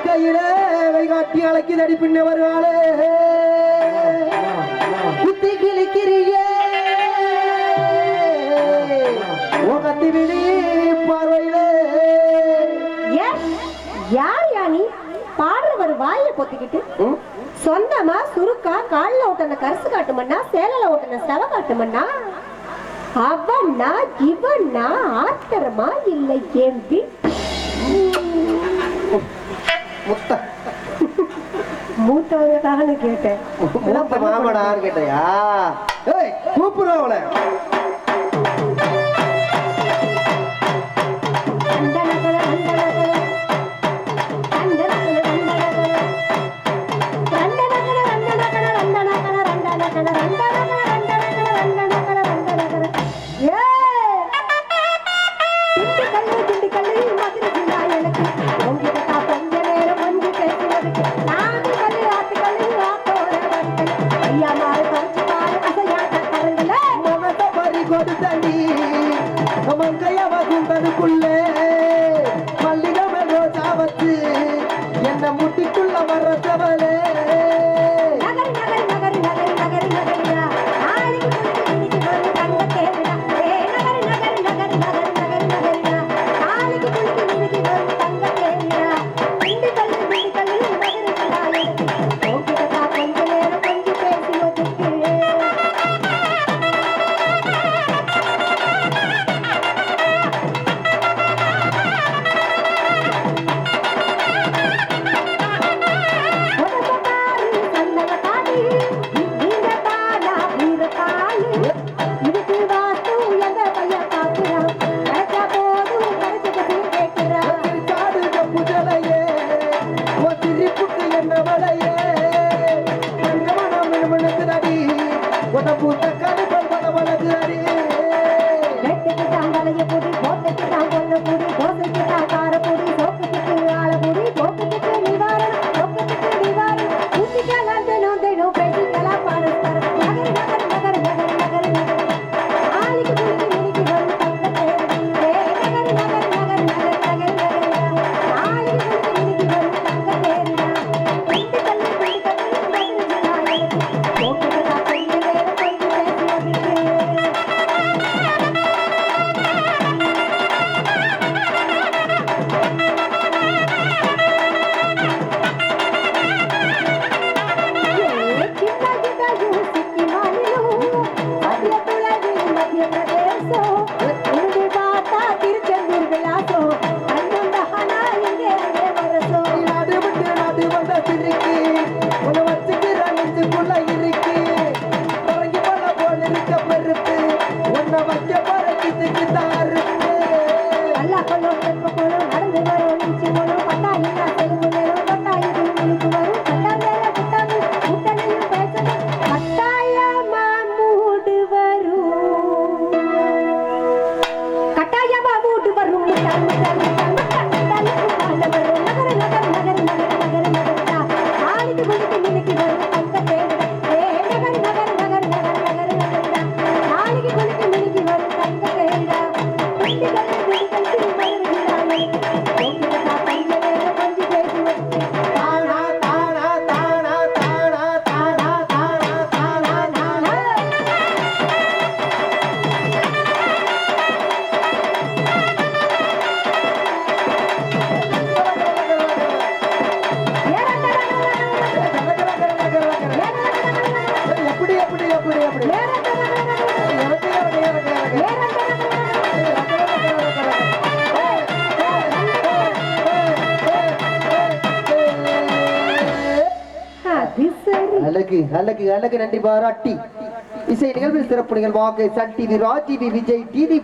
கையில வைகாட்டி அழைக்கி தடி பின்ன வருவாளே குத்தி கிழிக்கிறியே கத்தி விழி பார்வையிலே யார் யானி பாடுறவர் வாயில பொத்திக்கிட்டு சொந்தமா சுருக்கா காலில் ஓட்டன கரிசு காட்டுமன்னா சேலையில ஓட்டன செவ காட்டுமன்னா அவன்னா இவன்னா ஆத்திரமா இல்லை ஏம்பி மூத்தவங்க கேட்டேன் மாமனார் கேட்டையா கூப்பிடுறவள மங்கையவகுந்தனுக்குள்ளே மல்லிகை ரோஜா வச்சு என்ன முட்டிக்குள்ள வர்றவளே அழகு அழகு அழகு நன்றி பாராட்டி இசை நிகழ்வில் சிறப்பு நிகழ்வாக Sun TV Raj TV Vijay TV